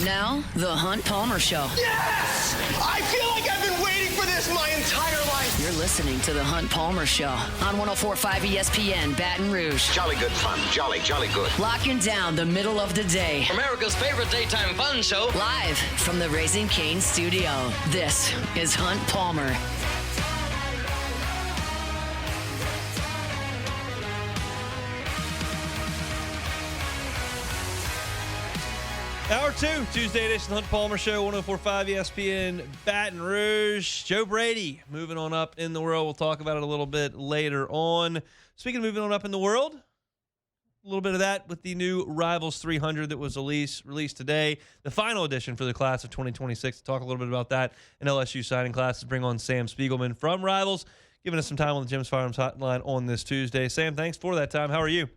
Now, The Hunt Palmer Show. Yes! I feel like I've been waiting for this my entire life. You're listening to The Hunt Palmer Show on 104.5 ESPN Baton Rouge. Jolly good fun. Jolly good. Locking down the middle of the day. America's favorite daytime fun show. Live from the Raising Cane studio. This is Hunt Palmer. Hour 2, Tuesday edition of the Hunt Palmer Show, 104.5 ESPN Baton Rouge. Joe Brady moving on up in the world. We'll talk about it a little bit later on. Speaking of moving on up in the world, a little bit of that with the new Rivals 300 that was released today. The final edition for the class of 2026. To talk a little bit about that in LSU signing classes. Bring on Sam Spiegelman from Rivals, giving us some time on the Jim's Firearms Hotline on this Tuesday. Sam, thanks for that time. How are you?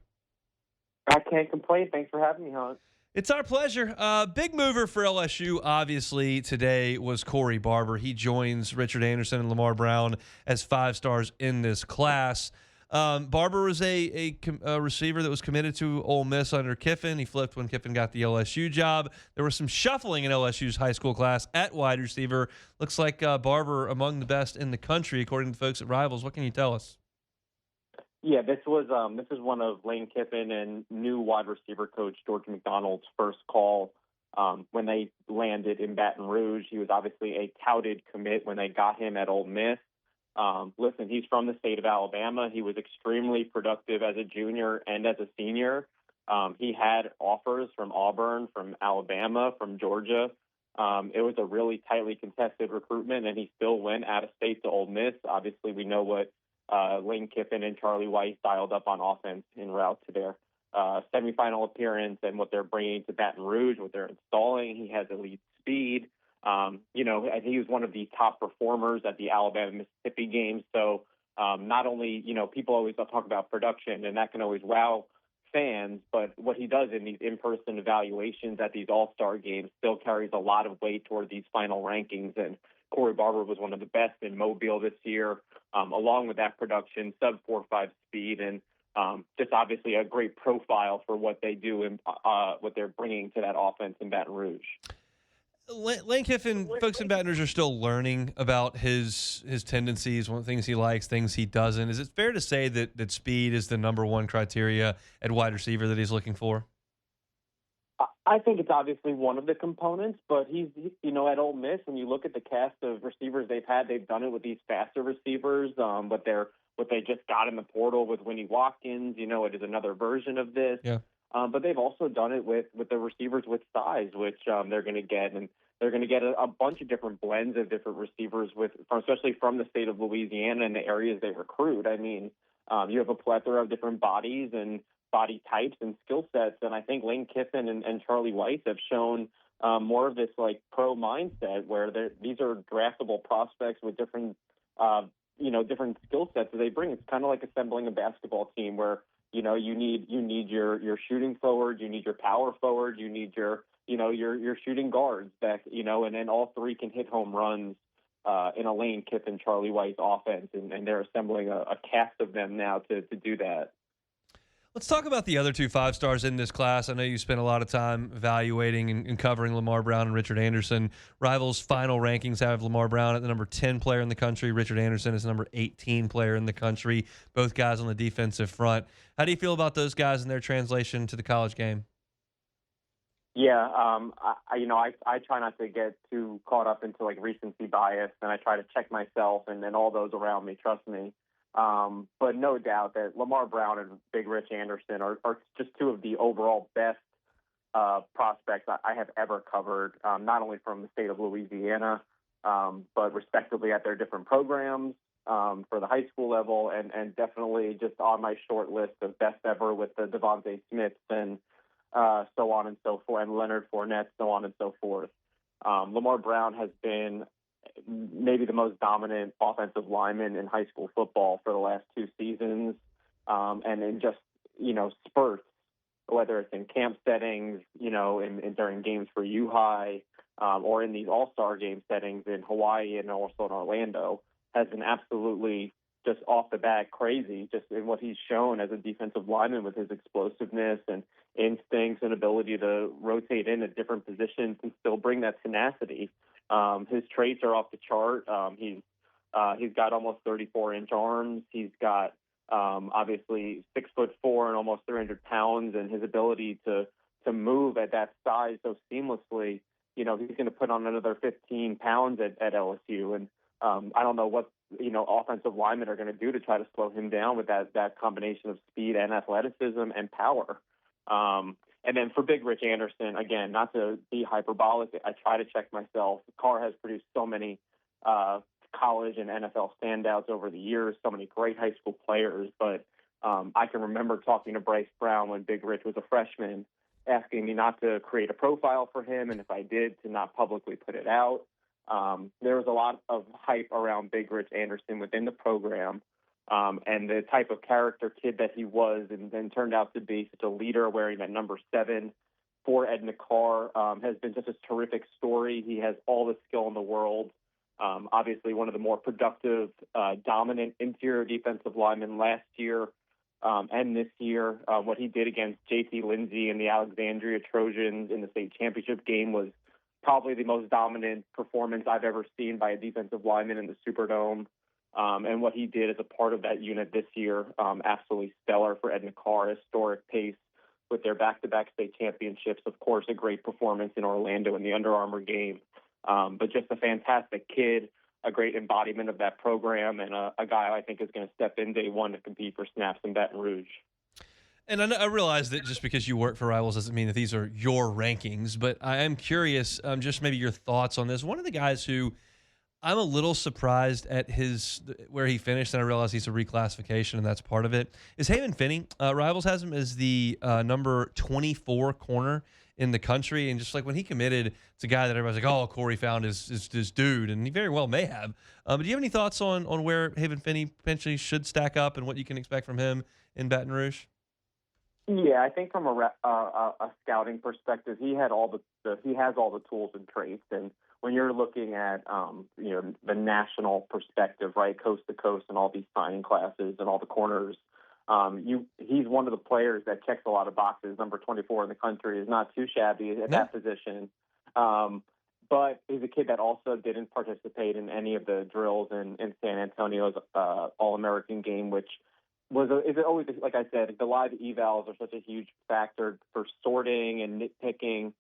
I can't complain. Thanks for having me, Hunt. It's our pleasure. Big mover for LSU, obviously, today was Corey Barber. He joins Richard Anderson and Lamar Brown as 5 stars in this class. Barber was a receiver that was committed to Ole Miss under Kiffin. He flipped when Kiffin got the LSU job. There was some shuffling in LSU's high school class at wide receiver. Looks like Barber among the best in the country, according to the folks at Rivals. What can you tell us? Yeah, this is one of Lane Kiffin and new wide receiver coach George McDonald's first call when they landed in Baton Rouge. He was obviously a touted commit when they got him at Ole Miss. Listen, he's from the state of Alabama. He was extremely productive as a junior and as a senior. He had offers from Auburn, from Alabama, from Georgia. It was a really tightly contested recruitment, and he still went out of state to Ole Miss. Obviously, we know what Lane Kiffin and Charlie Weiss dialed up on offense en route to their semifinal appearance and what they're bringing to Baton Rouge, what they're installing. He has elite speed. And he was one of the top performers at the Alabama-Mississippi games. So not only, people always talk about production, and that can always wow fans, but what he does in these in-person evaluations at these all-star games still carries a lot of weight toward these final rankings. And Corey Barber was one of the best in Mobile this year, along with that production, sub 4.5 speed, and just obviously a great profile for what they do and what they're bringing to that offense in Baton Rouge. Lane Kiffin, folks in Baton Rouge are still learning about his tendencies, one things he likes, things he doesn't. Is it fair to say that speed is the number one criteria at wide receiver that he's looking for? I think it's obviously one of the components, but he's, at Ole Miss, when you look at the cast of receivers they've had, they've done it with these faster receivers, but what they just got in the portal with Winnie Watkins, it is another version of this. Yeah. But they've also done it with the receivers with size, which they're going to get, and they're going to get a bunch of different blends of different receivers especially from the state of Louisiana and the areas they recruit. I mean, you have a plethora of different bodies and body types and skill sets, and I think Lane Kiffin and Charlie Weiss have shown more of this like pro mindset where these are draftable prospects with different different skill sets that they bring. It's kind of like assembling a basketball team where you need your shooting forward, you need your power forward, you need your shooting guards that and then all three can hit home runs in a Lane Kiffin, Charlie Weiss offense, and they're assembling a cast of them now to do that. Let's talk about the other 2 5-stars in this class. I know you spent a lot of time evaluating and covering Lamar Brown and Richard Anderson. Rivals' final rankings have Lamar Brown at the number 10 player in the country. Richard Anderson is the number 18 player in the country, both guys on the defensive front. How do you feel about those guys and their translation to the college game? Yeah, I try not to get too caught up into like recency bias, and I try to check myself and then all those around me, trust me. But no doubt that Lamar Brown and Big Rich Anderson are just 2 of the overall best prospects I have ever covered, not only from the state of Louisiana, but respectively at their different programs for the high school level, and definitely just on my short list of best ever with the Devontae Smiths and so on and so forth, and Leonard Fournette, so on and so forth. Lamar Brown has been maybe the most dominant offensive lineman in high school football for the last 2 seasons, and in just, spurts, whether it's in camp settings, in during games for U-High, or in these all-star game settings in Hawaii and also in Orlando, has been absolutely just off the bat crazy, just in what he's shown as a defensive lineman with his explosiveness and instincts and ability to rotate in at different positions and still bring that tenacity. His traits are off the chart. He's got almost 34-inch arms. He's got obviously 6'4" and almost 300 pounds, and his ability to move at that size so seamlessly. He's going to put on another 15 pounds at LSU, and I don't know what offensive linemen are going to do to try to slow him down with that combination of speed and athleticism and power. And then for Big Rich Anderson, again, not to be hyperbolic, I try to check myself. Carr has produced so many college and NFL standouts over the years, so many great high school players. But I can remember talking to Bryce Brown when Big Rich was a freshman, asking me not to create a profile for him, and if I did, to not publicly put it out. There was a lot of hype around Big Rich Anderson within the program, and the type of character kid that he was, and then turned out to be such a leader wearing that number 7 for Edna Carr, has been just a terrific story. He has all the skill in the world. Obviously, one of the more productive, dominant interior defensive linemen last year and this year. What he did against J.T. Lindsey and the Alexandria Trojans in the state championship game was probably the most dominant performance I've ever seen by a defensive lineman in the Superdome. And what he did as a part of that unit this year, absolutely stellar for Edna Carr, historic pace with their back-to-back state championships. Of course, a great performance in Orlando in the Under Armour game. But just a fantastic kid, a great embodiment of that program, and a guy I think is going to step in day one to compete for snaps in Baton Rouge. And I realize that just because you work for Rivals doesn't mean that these are your rankings, but I am curious, just maybe your thoughts on this. One of the guys who I'm a little surprised at where he finished, and I realize he's a reclassification, and that's part of it, is Haven Finney. Rivals has him as the number 24 corner in the country, and just like when he committed, it's a guy that everybody's like, oh, Corey found his dude, and he very well may have. But do you have any thoughts on where Haven Finney potentially should stack up and what you can expect from him in Baton Rouge? Yeah, I think from a scouting perspective, he has all the tools and traits. And when you're looking at the national perspective, right, coast to coast, and all these signing classes and all the corners, he's one of the players that checks a lot of boxes. Number 24 in the country is not too shabby at that position. But he's a kid that also didn't participate in any of the drills in San Antonio's All-American game, which is always, like I said, the live evals are such a huge factor for sorting and nitpicking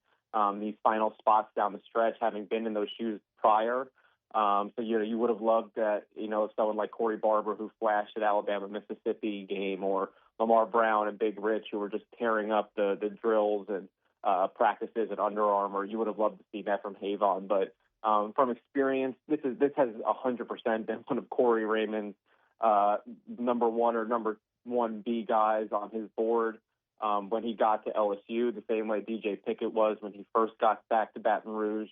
these final spots down the stretch, having been in those shoes prior. So you would have loved that, if someone like Corey Barber, who flashed at Alabama-Mississippi game, or Lamar Brown and Big Rich, who were just tearing up the drills and practices at Under Armour, you would have loved to see that from Havon. But from experience, this has 100% been one of Corey Raymond's number 1 or number 1B guys on his board when he got to LSU, the same way DJ Pickett was when he first got back to Baton Rouge.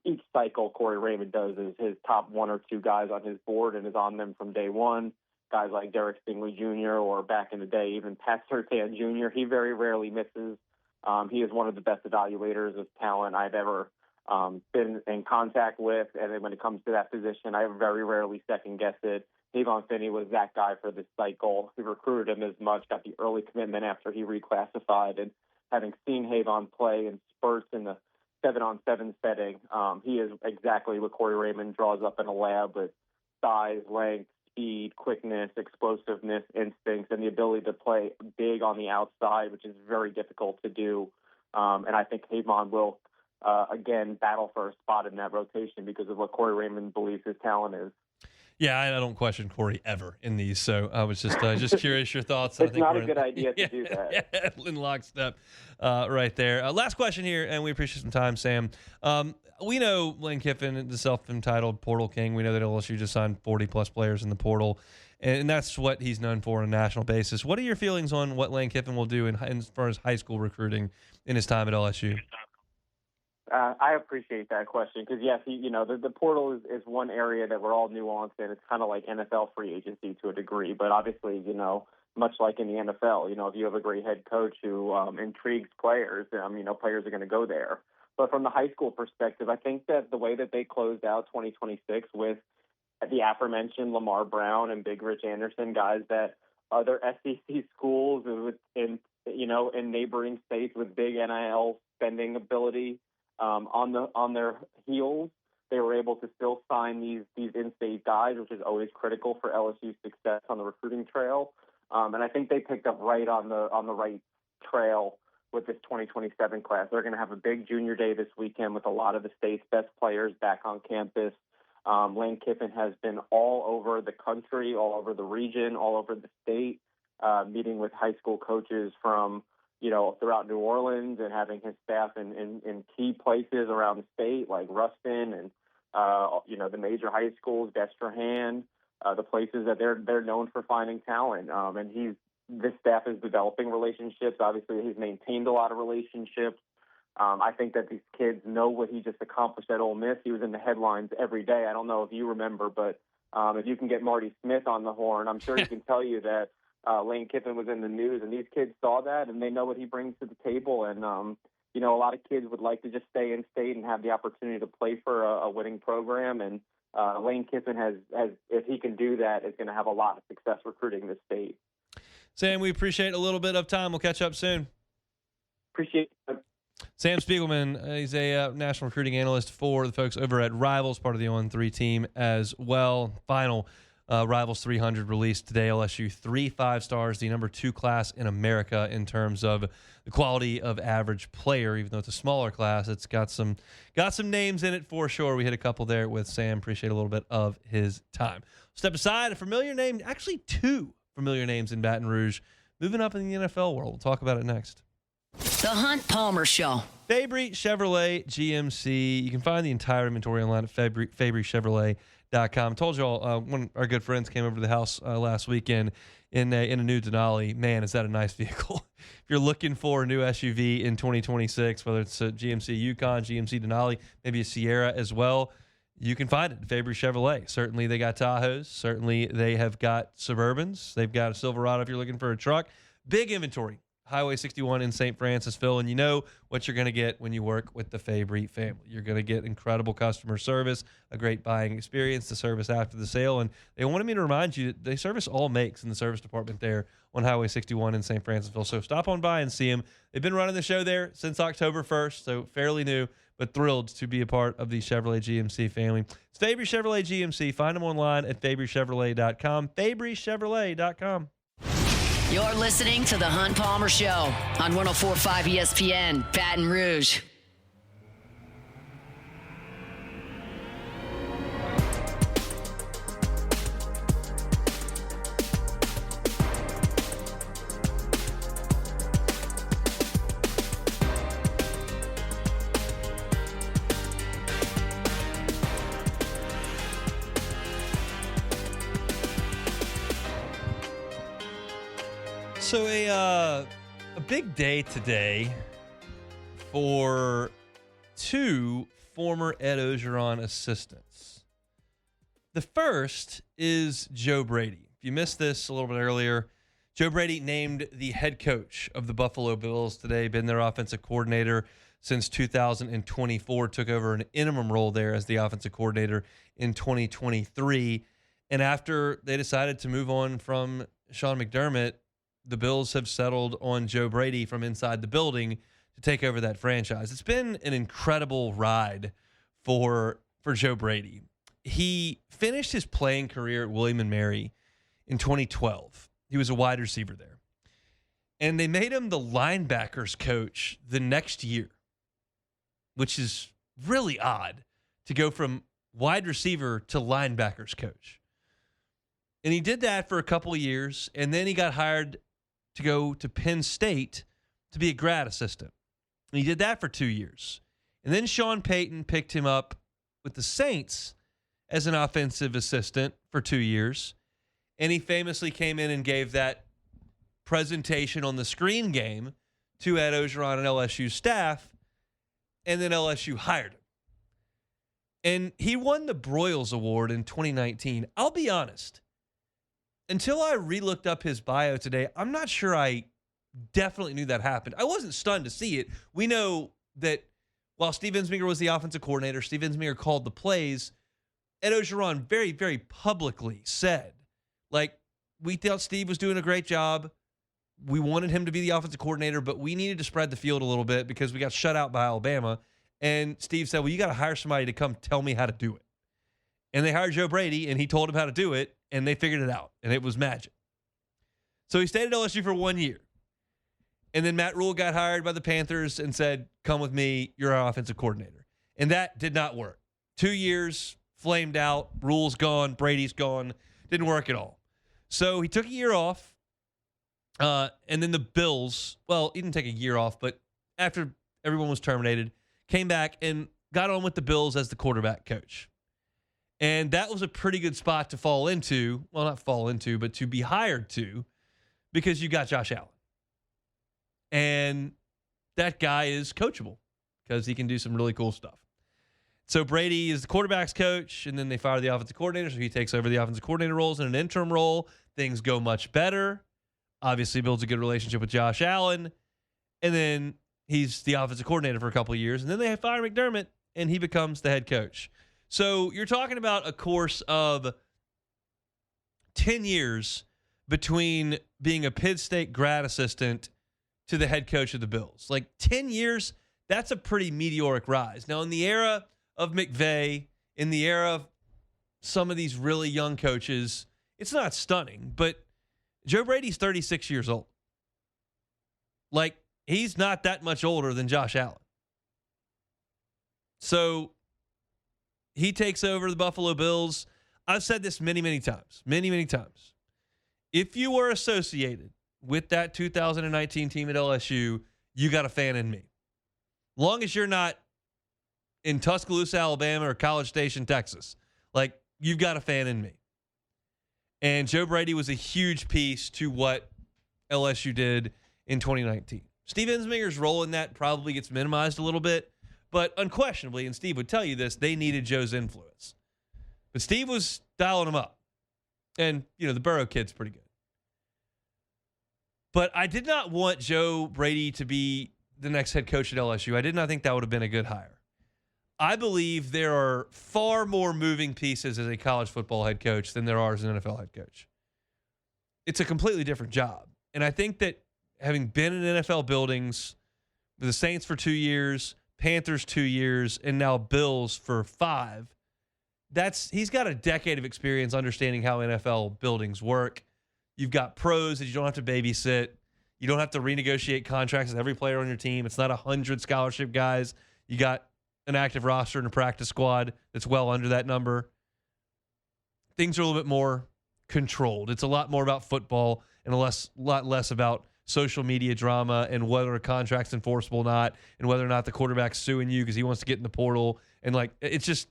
Each cycle Corey Raymond does is his top 1 or 2 guys on his board and is on them from day one. Guys like Derek Stingley Jr. or back in the day, even Pat Surtain Jr., he very rarely misses. He is one of the best evaluators of talent I've ever been in contact with. And then when it comes to that position, I very rarely second-guess it. Haven Finney was that guy for this cycle. We recruited him as much, got the early commitment after he reclassified. And having seen Haven play in spurts in the 7-on-7 setting, he is exactly what Corey Raymond draws up in a lab, with size, length, speed, quickness, explosiveness, instincts, and the ability to play big on the outside, which is very difficult to do. And I think Haven will, again, battle for a spot in that rotation because of what Corey Raymond believes his talent is. Yeah, I don't question Corey ever in these, so I was just curious your thoughts. It's not a good idea to do that. Yeah, in lockstep right there. Last question here, and we appreciate some time, Sam. We know Lane Kiffin, the self-entitled portal king. We know that LSU just signed 40-plus players in the portal, and that's what he's known for on a national basis. What are your feelings on what Lane Kiffin will do as far as high school recruiting in his time at LSU? I appreciate that question because, yes, the portal is one area that we're all nuanced in. It's kind of like NFL free agency to a degree, but obviously, much like in the NFL, if you have a great head coach who intrigues players, players are going to go there. But from the high school perspective, I think that the way that they closed out 2026 with the aforementioned Lamar Brown and Big Rich Anderson, guys that other SEC schools in neighboring states with big NIL spending ability on their heels, they were able to still sign these in-state guys, which is always critical for LSU's success on the recruiting trail. And I think they picked up right on the right trail with this 2027 class. They're going to have a big junior day this weekend with a lot of the state's best players back on campus. Lane Kiffin has been all over the country, all over the region, all over the state, meeting with high school coaches from, throughout New Orleans and having his staff in key places around the state like Ruston and, the major high schools, Destrehan, the places that they're known for finding talent. And this staff is developing relationships. Obviously, he's maintained a lot of relationships. I think that these kids know what he just accomplished at Ole Miss. He was in the headlines every day. I don't know if you remember, but if you can get Marty Smith on the horn, I'm sure he can tell you that Lane Kiffin was in the news, and these kids saw that, and they know what he brings to the table. And, a lot of kids would like to just stay in state and have the opportunity to play for a winning program. And Lane Kiffin has, if he can do that, is going to have a lot of success recruiting this state. Sam, we appreciate a little bit of time. We'll catch up soon. Appreciate it. Sam Spiegelman, he's a national recruiting analyst for the folks over at Rivals, part of the 0-3 team as well. Final Rivals 300 released today. LSU 3 5-stars, the number 2 class in America in terms of the quality of average player. Even though it's a smaller class, it's got some names in it for sure. We hit a couple there with Sam. Appreciate a little bit of his time. Step aside, a familiar name, actually 2 familiar names in Baton Rouge, moving up in the NFL world. We'll talk about it next. The Hunt Palmer Show. Fabry Chevrolet GMC. You can find the entire inventory online at FabryChevrolet.com. Told you all, one of our good friends came over to the house last weekend in a new Denali. Man, is that a nice vehicle. If you're looking for a new SUV in 2026, whether it's a GMC Yukon, GMC Denali, maybe a Sierra as well, you can find it at Fabry Chevrolet. Certainly they got Tahoes. Certainly they have got Suburbans. They've got a Silverado if you're looking for a truck. Big inventory. Highway 61 in St. Francisville, and you know what you're going to get when you work with the Fabry family. You're going to get incredible customer service, a great buying experience, the service after the sale, and they wanted me to remind you that they service all makes in the service department there on Highway 61 in St. Francisville. So stop on by and see them. They've been running the show there since October 1st, so fairly new, but thrilled to be a part of the Chevrolet GMC family. It's Fabry Chevrolet GMC. Find them online at FabryChevrolet.com, FabryChevrolet.com. You're listening to The Hunt Palmer Show on 104.5 ESPN, Baton Rouge. So a big day today for 2 former Ed Ogeron assistants. The first is Joe Brady. If you missed this a little bit earlier, Joe Brady named the head coach of the Buffalo Bills today, been their offensive coordinator since 2024, took over an interim role there as the offensive coordinator in 2023. And after they decided to move on from Sean McDermott, the Bills have settled on Joe Brady from inside the building to take over that franchise. It's been an incredible ride for Joe Brady. He finished his playing career at William & Mary in 2012. He was a wide receiver there. And they made him the linebackers coach the next year, which is really odd to go from wide receiver to linebackers coach. And he did that for a couple of years, and then he got hired to go to Penn State to be a grad assistant. And he did that for 2 years. And then Sean Payton picked him up with the Saints as an offensive assistant for 2 years. And he famously came in and gave that presentation on the screen game to Ed Ogeron and LSU staff, and then LSU hired him. And he won the Broyles Award in 2019. I'll be honest. Until I re-looked up his bio today, I'm not sure I definitely knew that happened. I wasn't stunned to see it. We know that while Steve Ensminger was the offensive coordinator, Steve Ensminger called the plays, Ed Ogeron very, very publicly said, like, we thought Steve was doing a great job. We wanted him to be the offensive coordinator, but we needed to spread the field a little bit because we got shut out by Alabama. And Steve said, well, you got to hire somebody to come tell me how to do it. And they hired Joe Brady, and he told him how to do it, and they figured it out, and it was magic. So he stayed at LSU for 1 year. And then Matt Rule got hired by the Panthers and said, come with me, you're our offensive coordinator. And that did not work. 2 years, flamed out, Rule's gone, Brady's gone, didn't work at all. So he took a year off, and then the Bills, well, he didn't take a year off, but after everyone was terminated, came back and got on with the Bills as the quarterback coach. And that was a pretty good spot to fall into. Well, not fall into, but to be hired to, because you got Josh Allen. And that guy is coachable because he can do some really cool stuff. So Brady is the quarterback's coach, and then they fire the offensive coordinator, so he takes over the offensive coordinator roles in an interim role. Things go much better. Obviously builds a good relationship with Josh Allen. And then he's the offensive coordinator for a couple of years. And then they fire McDermott, and he becomes the head coach. So you're talking about a course of 10 years between being a Pitt State grad assistant to the head coach of the Bills. Like 10 years, that's a pretty meteoric rise. Now, in the era of McVay, in the era of some of these really young coaches, it's not stunning, but Joe Brady's 36 years old. Like, he's not that much older than Josh Allen. So he takes over the Buffalo Bills. I've said this many, many times. Many, many times. If you were associated with that 2019 team at LSU, you got a fan in me. Long as you're not in Tuscaloosa, Alabama, or College Station, Texas, like, you've got a fan in me. And Joe Brady was a huge piece to what LSU did in 2019. Steve Ensminger's role in that probably gets minimized a little bit, but unquestionably, and Steve would tell you this, they needed Joe's influence. But Steve was dialing him up. And, you know, the Burrow kid's pretty good. But I did not want Joe Brady to be the next head coach at LSU. I did not think that would have been a good hire. I believe there are far more moving pieces as a college football head coach than there are as an NFL head coach. It's a completely different job. And I think that having been in NFL buildings, with the Saints for 2 years, Panthers 2 years, and now Bills for 5, he's got a decade of experience understanding how NFL buildings work. You've got pros that you don't have to babysit. You don't have to renegotiate contracts with every player on your team. It's not 100 scholarship guys. You got an active roster and a practice squad that's well under that number. Things are a little bit more controlled. It's a lot more about football and a lot less about social media drama and whether a contract's enforceable or not, and whether or not the quarterback's suing you because he wants to get in the portal. And like, it's just,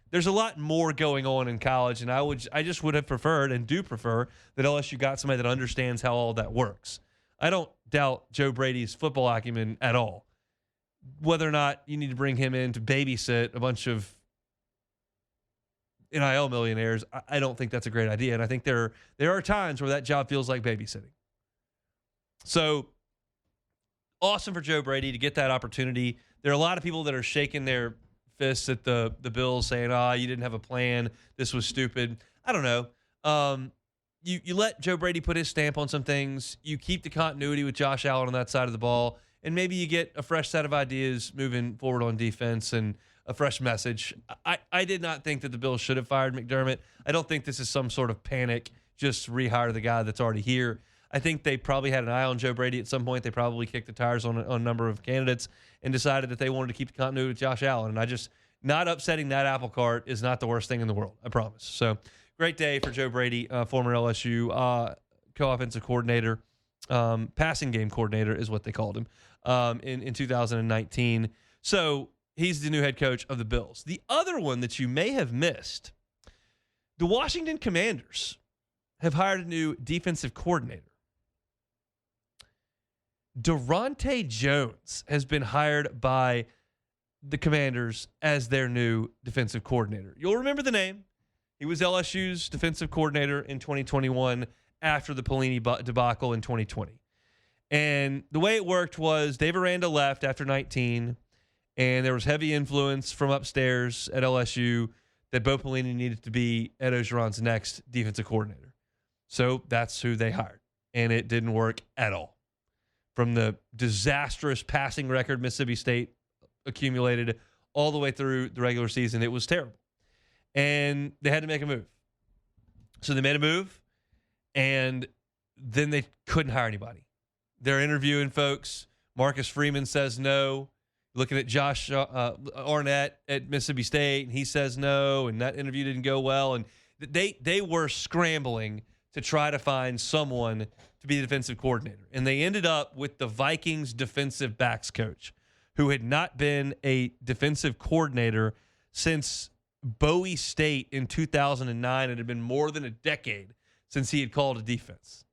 there's a lot more going on in college, and I just would have preferred and do prefer that LSU got somebody that understands how all that works. I don't doubt Joe Brady's football acumen at all. Whether or not you need to bring him in to babysit a bunch of NIL millionaires, I don't think that's a great idea. And I think there are times where that job feels like babysitting. So awesome for Joe Brady to get that opportunity. There are a lot of people that are shaking their fists at the Bills saying, you didn't have a plan. This was stupid. I don't know. You let Joe Brady put his stamp on some things. You keep the continuity with Josh Allen on that side of the ball. And maybe you get a fresh set of ideas moving forward on defense and a fresh message. I did not think that the Bills should have fired McDermott. I don't think this is some sort of panic, just rehire the guy that's already here. I think they probably had an eye on Joe Brady at some point. They probably kicked the tires on a number of candidates and decided that they wanted to keep the continuity with Josh Allen. And not upsetting that apple cart is not the worst thing in the world, I promise. So great day for Joe Brady, former LSU co-offensive coordinator. Passing game coordinator is what they called him in 2019. So he's the new head coach of the Bills. The other one that you may have missed, the Washington Commanders have hired a new defensive coordinator. Durante Jones has been hired by the Commanders as their new defensive coordinator. You'll remember the name. He was LSU's defensive coordinator in 2021 after the Pelini debacle in 2020. And the way it worked was Dave Aranda left after 19, and there was heavy influence from upstairs at LSU that Bo Pelini needed to be Ed Orgeron's next defensive coordinator. So that's who they hired. And it didn't work at all. From the disastrous passing record Mississippi State accumulated all the way through the regular season, it was terrible. And they had to make a move. So they made a move, and then they couldn't hire anybody. They're interviewing folks. Marcus Freeman says no. Looking at Josh Arnett at Mississippi State, and he says no, and that interview didn't go well. And they were scrambling to try to find someone to be the defensive coordinator. And they ended up with the Vikings defensive backs coach, who had not been a defensive coordinator since Bowie State in 2009. It had been more than a decade since he had called a defense.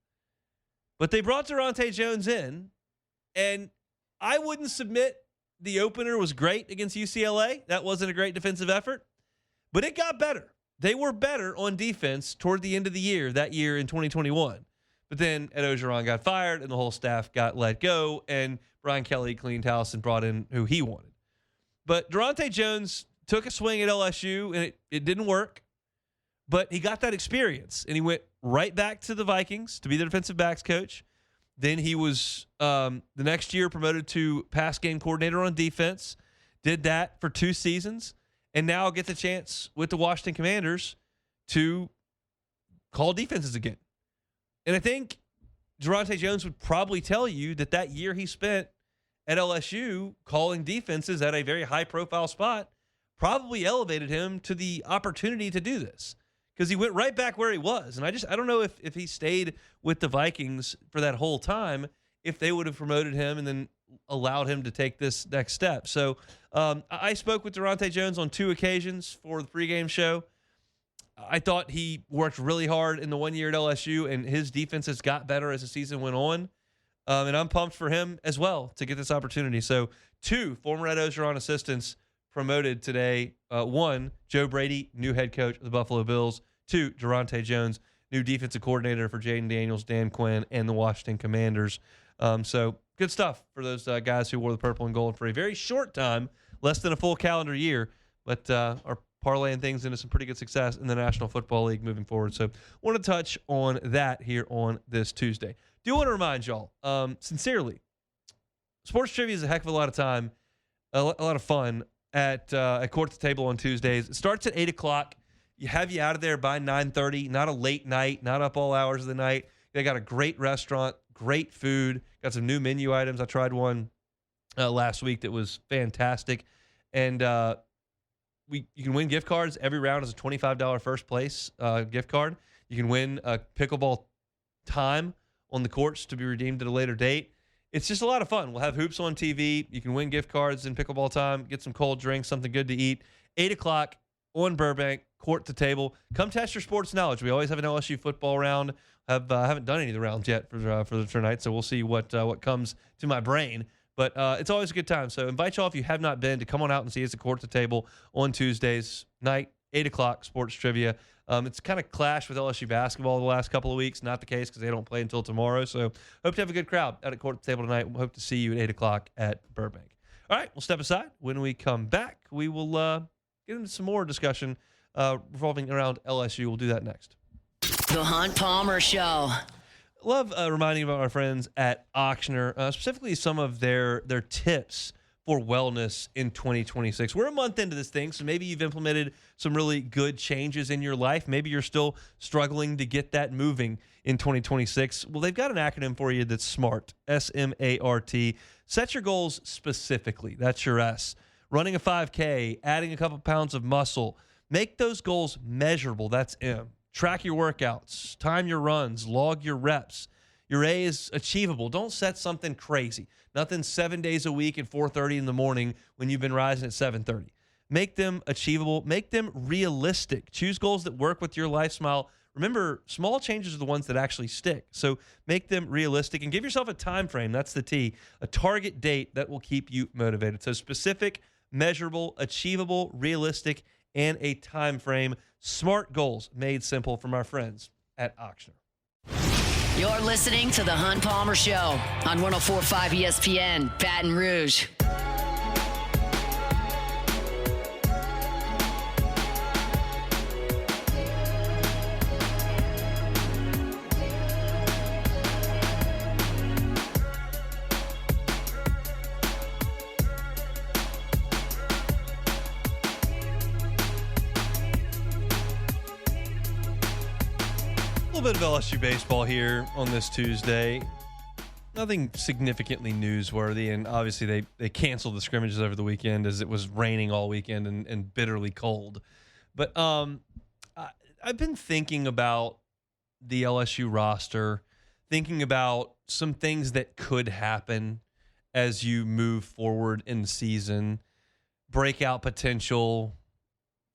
But they brought Durante Jones in, and I wouldn't submit the opener was great against UCLA. That wasn't a great defensive effort, but it got better. They were better on defense toward the end of the year, that year in 2021. But then Ed Orgeron got fired, and the whole staff got let go, and Brian Kelly cleaned house and brought in who he wanted. But Durante Jones took a swing at LSU, and it didn't work. But he got that experience, and he went right back to the Vikings to be the defensive backs coach. Then he was the next year promoted to pass game coordinator on defense, did that for 2 seasons, and now gets a chance with the Washington Commanders to call defenses again. And I think Durante Jones would probably tell you that year he spent at LSU calling defenses at a very high-profile spot probably elevated him to the opportunity to do this, because he went right back where he was. And I don't know if he stayed with the Vikings for that whole time, if they would have promoted him and then allowed him to take this next step. So I spoke with Durante Jones on 2 occasions for the pregame show. I thought he worked really hard in the 1 year at LSU, and his defenses got better as the season went on. And I'm pumped for him as well to get this opportunity. So 2 former Ed Orgeron assistants promoted today. 1, Joe Brady, new head coach of the Buffalo Bills. 2, Durante Jones, new defensive coordinator for Jaden Daniels, Dan Quinn, and the Washington Commanders. So good stuff for those guys who wore the purple and gold for a very short time, less than a full calendar year, but are parlaying things into some pretty good success in the National Football League moving forward. So want to touch on that here on this Tuesday. Do want to remind y'all, sincerely, sports trivia is a heck of a lot of time, a lot of fun at Court to Table on Tuesdays. It starts at 8 o'clock. You have you out of there by 9:30, not a late night, not up all hours of the night. They got a great restaurant, great food, got some new menu items. I tried one last week that was fantastic. And you can win gift cards. Every round is a $25 first place gift card. You can win a pickleball time on the courts to be redeemed at a later date. It's just a lot of fun. We'll have hoops on TV. You can win gift cards in pickleball time, get some cold drinks, something good to eat. 8 o'clock on Burbank, Court to Table. Come test your sports knowledge. We always have an LSU football round. Haven't done any of the rounds yet for tonight, so we'll see what comes to my brain. But it's always a good time. So invite y'all, if you have not been, to come on out and see us at Court to Table on Tuesdays night, 8 o'clock, sports trivia. It's kind of clashed with LSU basketball the last couple of weeks. Not the case because they don't play until tomorrow. So hope to have a good crowd out at Court to Table tonight. We'll hope to see you at 8 o'clock at Burbank. All right, we'll step aside. When we come back, we will get into some more discussion revolving around LSU. We'll do that next. The Hunt Palmer Show. Love reminding about our friends at Auctioner, specifically some of their tips for wellness in 2026. We're a month into this thing, so maybe you've implemented some really good changes in your life. Maybe you're still struggling to get that moving in 2026. Well, they've got an acronym for you that's SMART, S-M-A-R-T. Set your goals specifically. That's your S. Running a 5K, adding a couple pounds of muscle. Make those goals measurable. That's M. Track your workouts, time your runs, log your reps. Your A is achievable. Don't set something crazy. Nothing 7 days a week at 4:30 in the morning when you've been rising at 7:30. Make them achievable. Make them realistic. Choose goals that work with your lifestyle. Remember, small changes are the ones that actually stick. So make them realistic and give yourself a time frame. That's the T. A target date that will keep you motivated. So specific, measurable, achievable, realistic, and a time frame. SMART goals made simple from our friends at Auctioner. You're listening to The Hunt Palmer Show on 104.5 ESPN, Baton Rouge. little bit of LSU baseball here on this Tuesday. Nothing significantly newsworthy, and obviously they canceled the scrimmages over the weekend as it was raining all weekend and bitterly cold. But I've been thinking about the LSU roster, thinking about some things that could happen as you move forward in the season, breakout potential,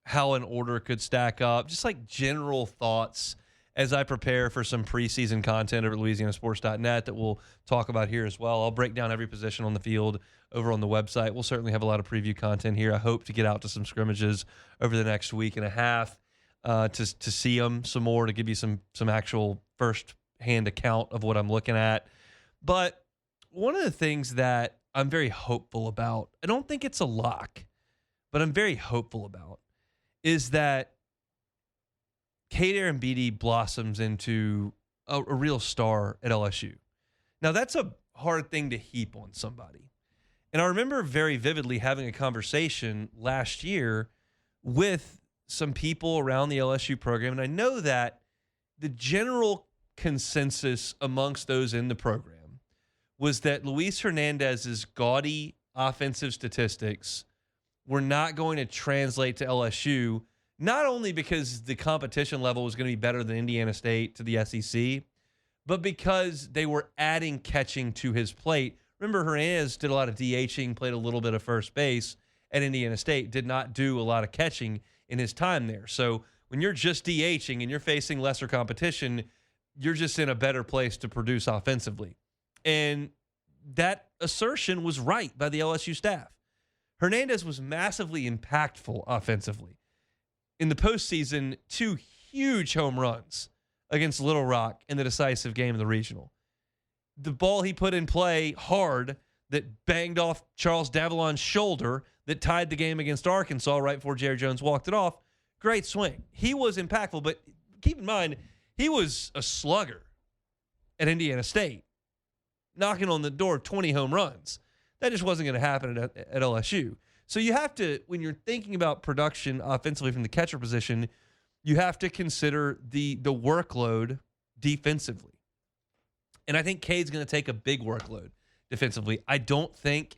how an order could stack up, just like general thoughts as I prepare for some preseason content over at LouisianaSports.net that we'll talk about here as well. I'll break down every position on the field over on the website. We'll certainly have a lot of preview content here. I hope to get out to some scrimmages over the next week and a half to see them some more, to give you some actual first-hand account of what I'm looking at. But one of the things that I'm very hopeful about, I don't think it's a lock, but I'm very hopeful about, is that Cade Arrambide blossoms into a real star at LSU. Now, that's a hard thing to heap on somebody. And I remember very vividly having a conversation last year with some people around the LSU program, and I know that the general consensus amongst those in the program was that Luis Hernandez's gaudy offensive statistics were not going to translate to LSU, not only because the competition level was going to be better than Indiana State to the SEC, but because they were adding catching to his plate. Remember, Hernandez did a lot of DHing, played a little bit of first base at Indiana State, did not do a lot of catching in his time there. So when you're just DHing and you're facing lesser competition, you're just in a better place to produce offensively. And that assertion was right by the LSU staff. Hernandez was massively impactful offensively. In the postseason, 2 huge home runs against Little Rock in the decisive game of the regional. The ball he put in play hard that banged off Charles Davalon's shoulder that tied the game against Arkansas right before Jerry Jones walked it off. Great swing. He was impactful, but keep in mind, he was a slugger at Indiana State, knocking on the door of 20 home runs. That just wasn't going to happen at LSU. So you have to, when you're thinking about production offensively from the catcher position, you have to consider the workload defensively. And I think Cade's going to take a big workload defensively. I don't think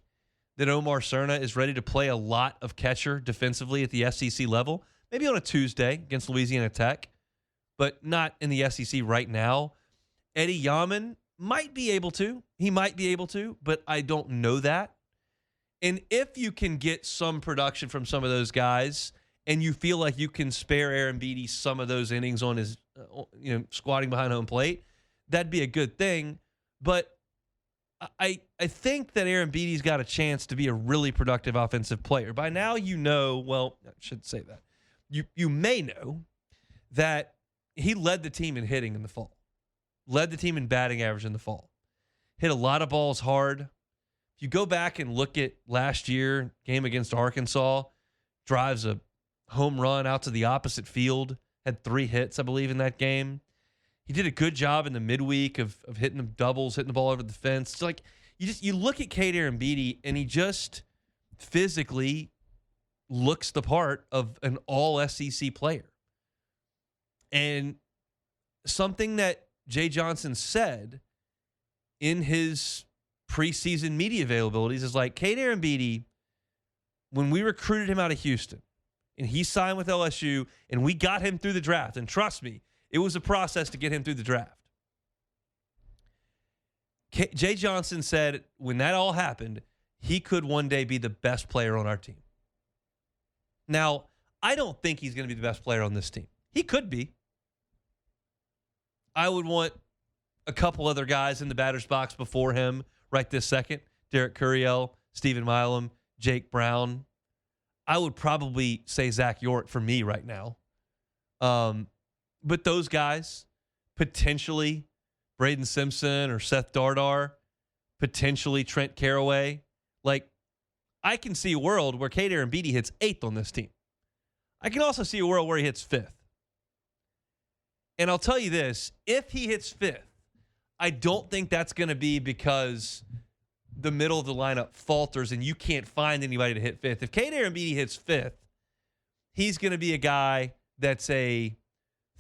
that Omar Cerna is ready to play a lot of catcher defensively at the SEC level. Maybe on a Tuesday against Louisiana Tech, but not in the SEC right now. Eddie Yaman might be able to. He might be able to, but I don't know that. And if you can get some production from some of those guys and you feel like you can spare Arrambide some of those innings on his, squatting behind home plate, that'd be a good thing. But I think that Arambide's got a chance to be a really productive offensive player. By now, well, I should say that. You may know that he led the team in hitting in the fall, led the team in batting average in the fall, hit a lot of balls hard. If you go back and look at last year, game against Arkansas, drives a home run out to the opposite field, had 3 hits, I believe, in that game. He did a good job in the midweek of hitting the doubles, hitting the ball over the fence. It's like you look at Cade Arrambide and he just physically looks the part of an all SEC player. And something that Jay Johnson said in his preseason media availabilities is like, Cade Arrambide, when we recruited him out of Houston and he signed with LSU and we got him through the draft, and trust me, it was a process to get him through the draft. Jay Johnson said when that all happened, he could one day be the best player on our team. Now, I don't think he's going to be the best player on this team. He could be. I would want a couple other guys in the batter's box before him right this second. Derek Curiel, Stephen Milam, Jake Brown. I would probably say Zach York for me right now. But those guys, potentially Braden Simpson or Seth Dardar, potentially Trent Caraway. Like, I can see a world where Cade Arrambide hits 8th on this team. I can also see a world where he hits 5th. And I'll tell you this, if he hits 5th, I don't think that's going to be because the middle of the lineup falters and you can't find anybody to hit 5th. If Cade Arrambide hits 5th, he's going to be a guy that's a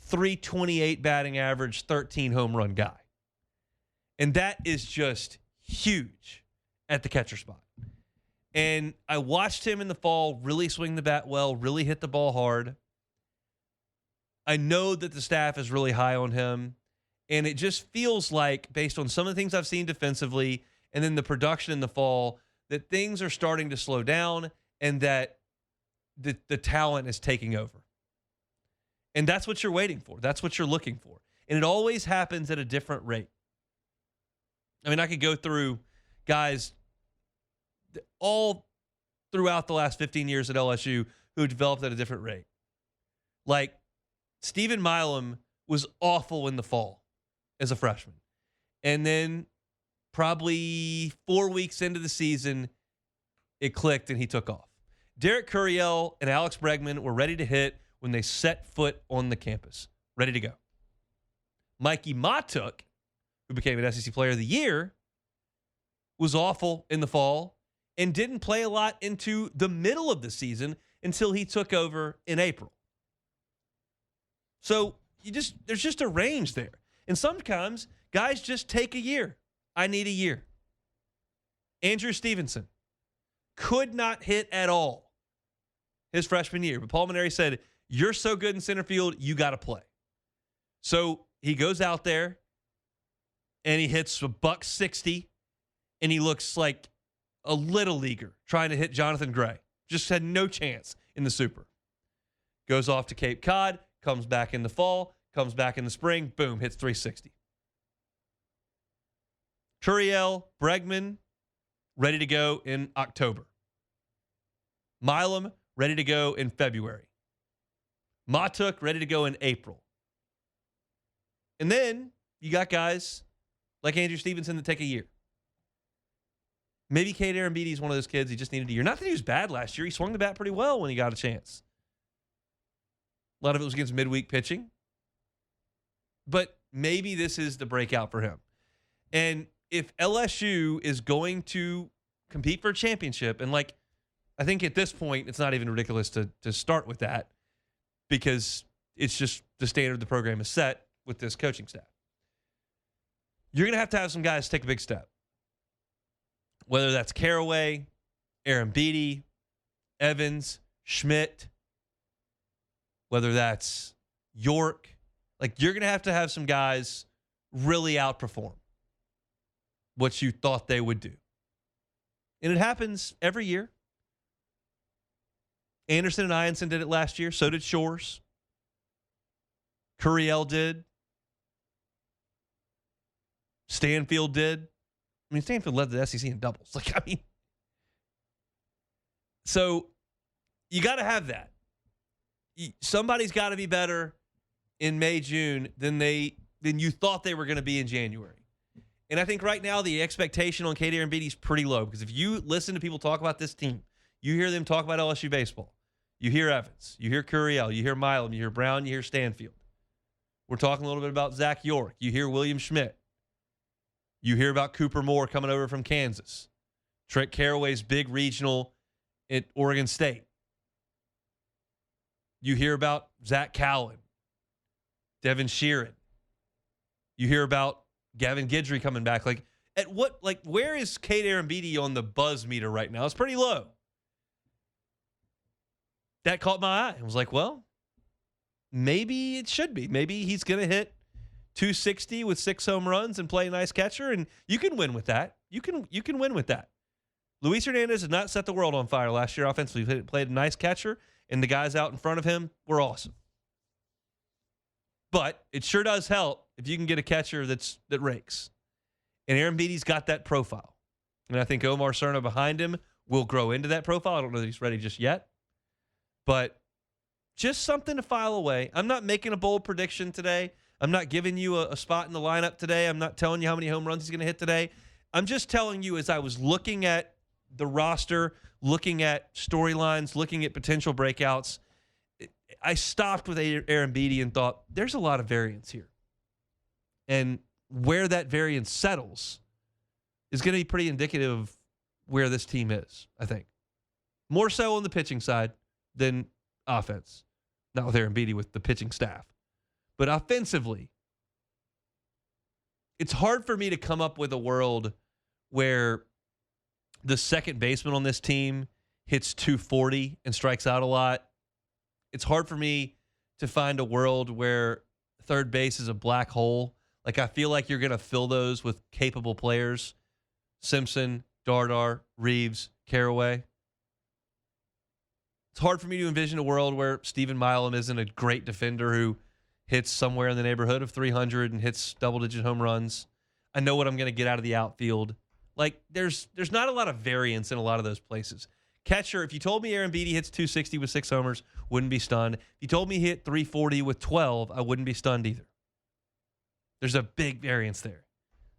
.328 batting average, 13 home run guy. And that is just huge at the catcher spot. And I watched him in the fall really swing the bat well, really hit the ball hard. I know that the staff is really high on him. And it just feels like, based on some of the things I've seen defensively and then the production in the fall, that things are starting to slow down and that the talent is taking over. And that's what you're waiting for. That's what you're looking for. And it always happens at a different rate. I mean, I could go through guys all throughout the last 15 years at LSU who developed at a different rate. Like, Stephen Milam was awful in the fall as a freshman. And then probably 4 weeks into the season, it clicked and he took off. Derek Curiel and Alex Bregman were ready to hit when they set foot on the campus. Ready to go. Mikey Matuk, who became an SEC Player of the Year, was awful in the fall and didn't play a lot into the middle of the season until he took over in April. So there's just a range there. And sometimes guys just take a year. I need a year. Andrew Stevenson could not hit at all his freshman year. But Paul Maneri said, you're so good in center field, you got to play. So he goes out there and he hits a .160 and he looks like a little leaguer trying to hit Jonathan Gray. Just had no chance in the Super. Goes off to Cape Cod, comes back in the fall, comes back in the spring, boom, hits .360. Curiel, Bregman, ready to go in October. Milam, ready to go in February. Matuk, ready to go in April. And then you got guys like Andrew Stevenson that take a year. Maybe Cade Arambidi is one of those kids. He just needed a year. Not that he was bad last year. He swung the bat pretty well when he got a chance. A lot of it was against midweek pitching. But maybe this is the breakout for him. And if LSU is going to compete for a championship, and like, I think at this point, it's not even ridiculous to start with that because it's just the standard the program is set with this coaching staff. You're going to have some guys take a big step. Whether that's Caraway, Arambidi, Evans, Schmidt, whether that's York. Like, you're going to have some guys really outperform what you thought they would do. And it happens every year. Anderson and Ianson did it last year. So did Shores. Curiel did. Stanfield did. I mean, Stanfield led the SEC in doubles. Like, I mean, so you got to have that. Somebody's got to be better in May, June than you thought they were going to be in January. And I think right now the expectation on Cade Arambidi is pretty low because if you listen to people talk about this team, you hear them talk about LSU baseball. You hear Evans, you hear Curiel, you hear Milam, you hear Brown, you hear Stanfield. We're talking a little bit about Zach York. You hear William Schmidt. You hear about Cooper Moore coming over from Kansas. Trent Caraway's big regional at Oregon State. You hear about Zach Cowan, Devin Sheeran. You hear about Gavin Guidry coming back. Where is Cade Arambidi on the buzz meter right now? It's pretty low. That caught my eye. I was like, well, maybe it should be. Maybe he's going to hit 260 with 6 home runs and play a nice catcher, and you can win with that. You can win with that. Luis Hernandez did not set the world on fire last year offensively. He played a nice catcher, and the guys out in front of him were awesome. But it sure does help if you can get a catcher that rakes. And Arambidi's got that profile. And I think Omar Cerna behind him will grow into that profile. I don't know that he's ready just yet. But just something to file away. I'm not making a bold prediction today. I'm not giving you a spot in the lineup today. I'm not telling you how many home runs he's going to hit today. I'm just telling you as I was looking at the roster, looking at storylines, looking at potential breakouts, I stopped with Arambidi and thought, there's a lot of variance here. And where that variance settles is going to be pretty indicative of where this team is, I think. More so on the pitching side than offense. Not with Arambidi, with the pitching staff. But offensively, it's hard for me to come up with a world where the second baseman on this team hits 240 and strikes out a lot. It's hard for me to find a world where third base is a black hole. Like, I feel like you're going to fill those with capable players. Simpson, Dardar, Reeves, Carraway. It's hard for me to envision a world where Stephen Milam isn't a great defender who hits somewhere in the neighborhood of 300 and hits double-digit home runs. I know what I'm going to get out of the outfield. Like, there's not a lot of variance in a lot of those places. Catcher, if you told me Aaron Beatty hits 260 with 6 homers, wouldn't be stunned. If you told me he hit 340 with 12, I wouldn't be stunned either. There's a big variance there.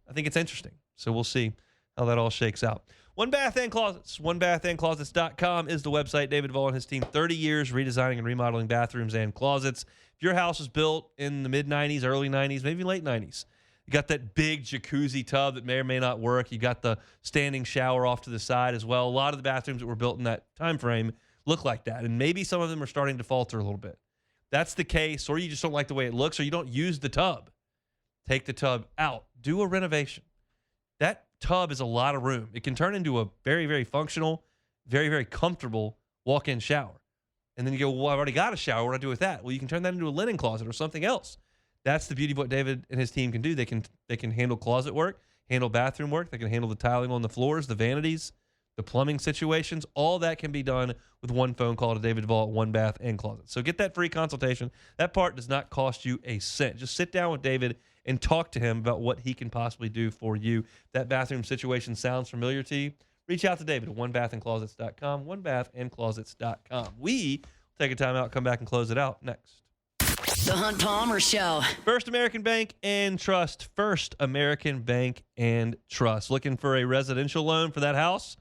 I think it's interesting. So we'll see how that all shakes out. One Bath and Closets. OneBathAndClosets.com is the website. David Vaughn and his team, 30 years redesigning and remodeling bathrooms and closets. If your house was built in the mid-'90s, early 90s, maybe late 90s, you got that big jacuzzi tub that may or may not work. You got the standing shower off to the side as well. A lot of the bathrooms that were built in that time frame look like that, and maybe some of them are starting to falter a little bit. That's the case, or you just don't like the way it looks, or you don't use the tub. Take the tub out. Do a renovation. That tub is a lot of room. It can turn into a very, very functional, very, very comfortable walk-in shower. And then you go, well, I've already got a shower. What do I do with that? Well, you can turn that into a linen closet or something else. That's the beauty of what David and his team can do. They can handle closet work, handle bathroom work. They can handle the tiling on the floors, the vanities, the plumbing situations. All that can be done with one phone call to David Vaughn, One Bath and Closet. So get that free consultation. That part does not cost you a cent. Just sit down with David and talk to him about what he can possibly do for you. That bathroom situation sounds familiar to you? Reach out to David at onebathandclosets.com, onebathandclosets.com. We take a time out, come back and close it out next. The Hunt Palmer Show. First American Bank and Trust. First American Bank and Trust. Looking for a residential loan for that house?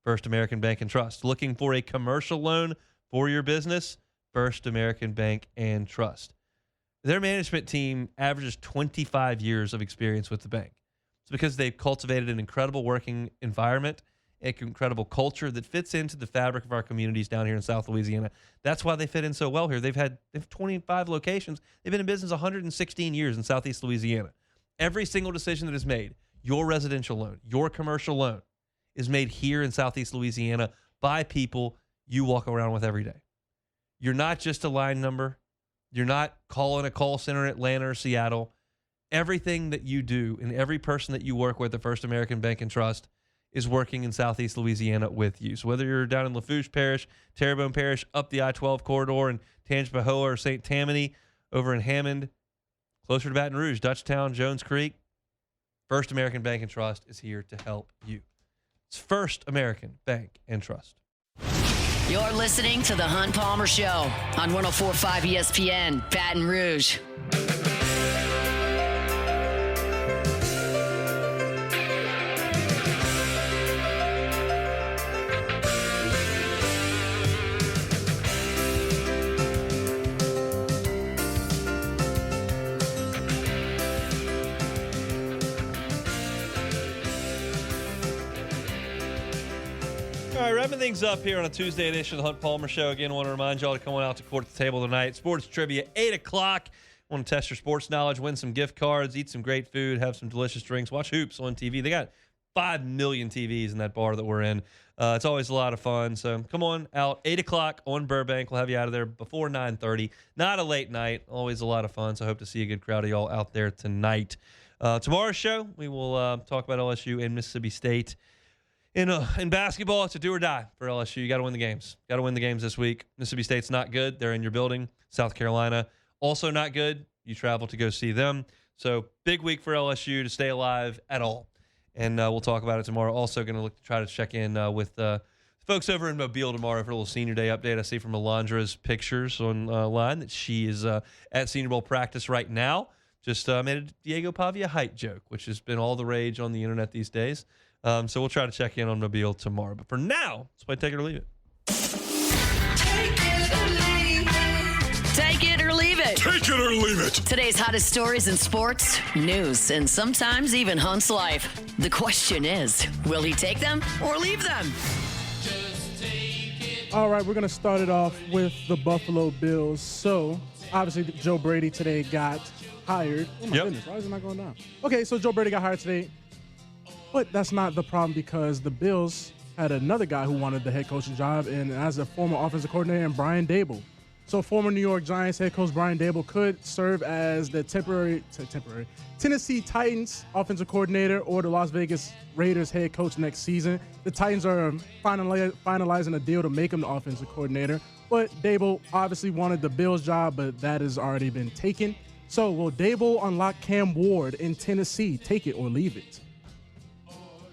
First American Bank and Trust. Looking for a commercial loan for your business? First American Bank and Trust. Their management team averages 25 years of experience with the bank. It's because they've cultivated an incredible working environment, an incredible culture that fits into the fabric of our communities down here in South Louisiana. That's why they fit in so well here. They've 25 locations. They've been in business 116 years in Southeast Louisiana. Every single decision that is made, your residential loan, your commercial loan, is made here in Southeast Louisiana by people you walk around with every day. You're not just a line number. You're not calling a call center in Atlanta or Seattle. Everything that you do and every person that you work with at First American Bank and Trust is working in Southeast Louisiana with you. So whether you're down in Lafourche Parish, Terrebonne Parish, up the I-12 corridor in Tangipahoa or St. Tammany, over in Hammond, closer to Baton Rouge, Dutchtown, Jones Creek, First American Bank and Trust is here to help you. It's First American Bank and Trust. You're listening to The Hunt Palmer Show on 104.5 ESPN, Baton Rouge. All right, wrapping things up here on a Tuesday edition of the Hunt Palmer Show. Again, I want to remind y'all to come on out to Court at the Table tonight. Sports trivia, 8 o'clock. Want to test your sports knowledge, win some gift cards, eat some great food, have some delicious drinks, watch hoops on TV. They got 5 million TVs in that bar that we're in. It's always a lot of fun. So come on out, 8 o'clock on Burbank. We'll have you out of there before 9:30. Not a late night. Always a lot of fun. So I hope to see a good crowd of y'all out there tonight. Tomorrow's show, we will talk about LSU and Mississippi State. In basketball, it's a do or die for LSU. You got to win the games. Got to win the games this week. Mississippi State's not good. They're in your building. South Carolina, also not good. You travel to go see them. So big week for LSU to stay alive at all. And we'll talk about it tomorrow. Also going to look to try to check in with folks over in Mobile tomorrow for a little Senior Day update. I see from Alondra's pictures online that she is at Senior Bowl practice right now. Just made a Diego Pavia height joke, which has been all the rage on the internet these days. So we'll try to check in on Mobile tomorrow. But for now, let's play Take It or Leave It. Take it or leave it. Take it or leave it. Take it or leave it. Today's hottest stories in sports, news, and sometimes even Hunt's life. The question is, will he take them or leave them? All right, we're going to start it off with the Buffalo Bills. So, obviously, Joe Brady today got hired. Oh, my goodness. Why is it not going down? Okay, so Joe Brady got hired today. But that's not the problem because the Bills had another guy who wanted the head coaching job, and as a former offensive coordinator, and Brian Daboll. So, former New York Giants head coach Brian Daboll could serve as the temporary Tennessee Titans offensive coordinator or the Las Vegas Raiders head coach next season. The Titans are finalizing a deal to make him the offensive coordinator, but Daboll obviously wanted the Bills job, but that has already been taken. So will Daboll unlock Cam Ward in Tennessee? Take it or leave it?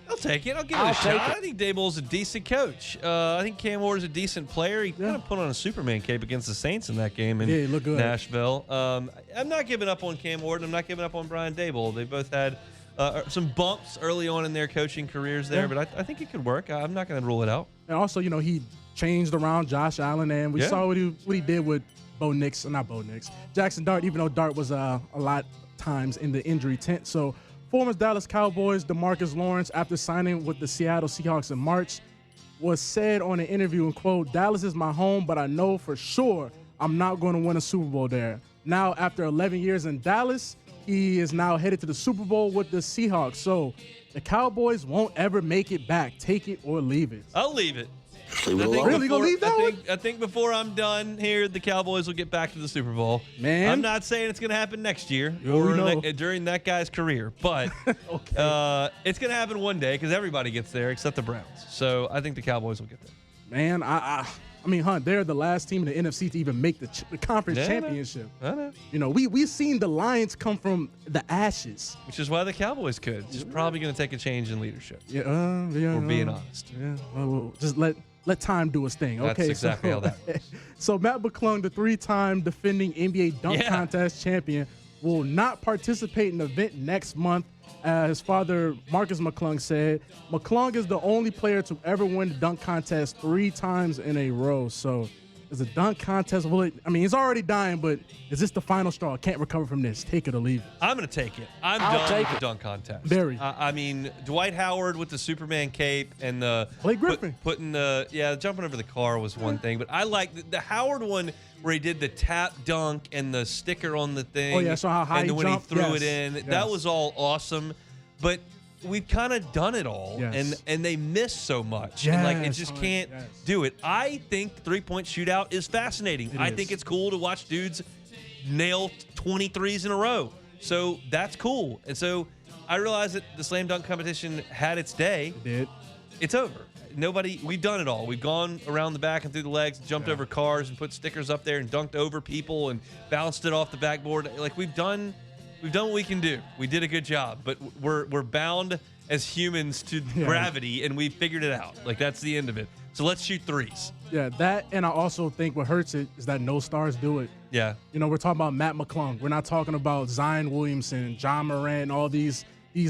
I'll take it. I'll give it a shot. I think Daboll's a decent coach. I think Cam Ward is a decent player. He kind of put on a Superman cape against the Saints in that game in looked good. Nashville. I'm not giving up on Cam Ward, and I'm not giving up on Brian Daboll. They both had some bumps early on in their coaching careers there, but I think it could work. I'm not going to rule it out. And also, he changed around Josh Allen, and we saw what he did with Jackson Dart, even though Dart was a lot times in the injury tent. So, former Dallas Cowboys DeMarcus Lawrence, after signing with the Seattle Seahawks in March, was said on an interview, and quote, "Dallas is my home, but I know for sure I'm not going to win a Super Bowl there." Now, after 11 years in Dallas, he is now headed to the Super Bowl with the Seahawks. So the Cowboys won't ever make it back. Take it or leave it. I'll leave it. Really gonna leave that one? I think before I'm done here, the Cowboys will get back to the Super Bowl. Man, I'm not saying it's going to happen next year during that guy's career, but it's going to happen one day because everybody gets there except the Browns. So I think the Cowboys will get there. Man, I mean, Hunt, they're the last team in the NFC to even make the conference championship. I know. We've seen the Lions come from the ashes, which is why the Cowboys could. It's probably going to take a change in leadership. We're being honest. Yeah, well, just let time do its thing. That's exactly how that works. So Matt McClung, the 3-time defending NBA dunk contest champion, will not participate in the event next month. His father, Marcus McClung, said McClung is the only player to ever win the dunk contest 3 times in a row. So is a dunk contest, it's already dying, but is this the final straw? Can't recover from this. Take it or leave it. I'm going to take it. I'm done with the dunk contest. Very. Dwight Howard with the Superman cape and the Blake Griffin. Jumping over the car was one thing, but I like the Howard one where he did the tap dunk and the sticker on the thing. Oh, yeah, so how high and he when jumped. he threw it in. Yes. That was all awesome, but we've kind of done it all, and they miss so much. Yes, and it just can't do it. I think the three-point shootout is fascinating. I think it's cool to watch dudes nail 23s in a row. So that's cool. And so I realize that the slam dunk competition had its day. It did. It's over. We've done it all. We've gone around the back and through the legs, jumped over cars and put stickers up there and dunked over people and bounced it off the backboard. We've done what we can do. We did a good job, but we're bound as humans to gravity, and we figured it out. That's the end of it. So let's shoot threes. Yeah, that, and I also think what hurts it is that no stars do it. Yeah. We're talking about Matt McClung. We're not talking about Zion Williamson, John Morant, all these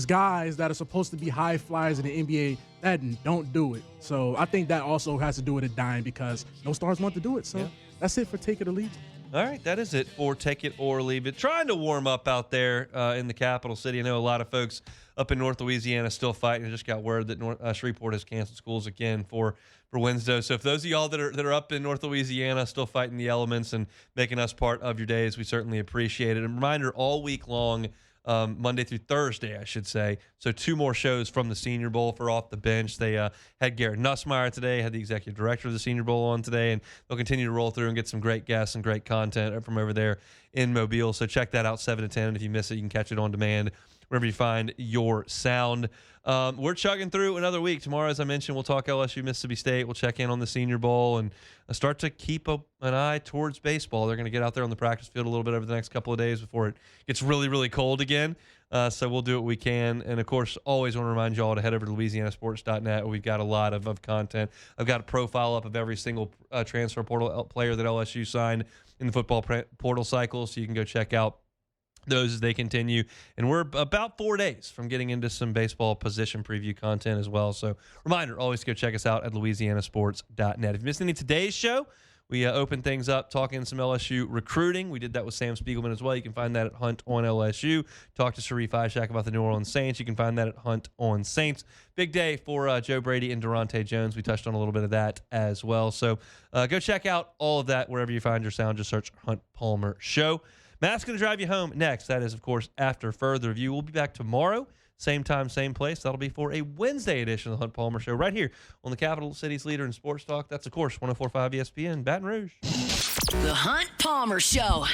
guys that are supposed to be high flyers in the NBA that don't do it. So I think that also has to do with it dying because no stars want to do it. So that's it for Take It or Leave It. All right, that is it for Take It or Leave It. Trying to warm up out there in the capital city. I know a lot of folks up in North Louisiana still fighting. I just got word that Shreveport has canceled schools again for Wednesday. So if those of y'all that are up in North Louisiana still fighting the elements and making us part of your days, we certainly appreciate it. And reminder, all week long, Monday through Thursday, I should say. So 2 more shows from the Senior Bowl for Off the Bench. They had Garrett Nussmeier today, had the executive director of the Senior Bowl on today, and they'll continue to roll through and get some great guests and great content from over there in Mobile. So check that out, 7 to 10. And if you miss it, you can catch it on demand wherever you find your sound. We're chugging through another week. Tomorrow, as I mentioned, we'll talk LSU, Mississippi State. We'll check in on the Senior Bowl and start to keep an eye towards baseball. They're going to get out there on the practice field a little bit over the next couple of days before it gets really, really cold again. So we'll do what we can. And, of course, always want to remind you all to head over to LouisianaSports.net. We've got a lot of content. I've got a profile up of every single transfer portal player that LSU signed in the football portal cycle, so you can go check out those as they continue. And we're about 4 days from getting into some baseball position preview content as well. So reminder, always go check us out at LouisianaSports.net. If you missed any of today's show, We opened things up talking some LSU recruiting. We did that with Sam Spiegelman as well. You can find that at Hunt on LSU. Talked to Sharif Ishak about the New Orleans Saints. You can find that at Hunt on Saints. Big day for Joe Brady and Durante Jones. We touched on a little bit of that as well. So go check out all of that wherever you find your sound. Just search Hunt Palmer Show. Matt's going to drive you home next. That is, of course, after further review. We'll be back tomorrow. Same time, same place. That'll be for a Wednesday edition of the Hunt Palmer Show right here on the Capital City's leader in sports talk. That's, of course, 104.5 ESPN, Baton Rouge. The Hunt Palmer Show.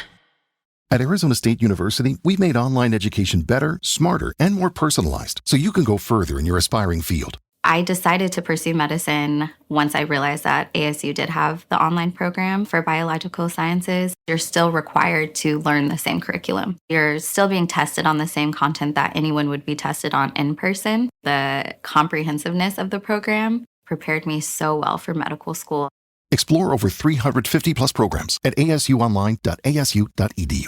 At Arizona State University, we've made online education better, smarter, and more personalized so you can go further in your aspiring field. I decided to pursue medicine once I realized that ASU did have the online program for biological sciences. You're still required to learn the same curriculum. You're still being tested on the same content that anyone would be tested on in person. The comprehensiveness of the program prepared me so well for medical school. Explore over 350 plus programs at asuonline.asu.edu.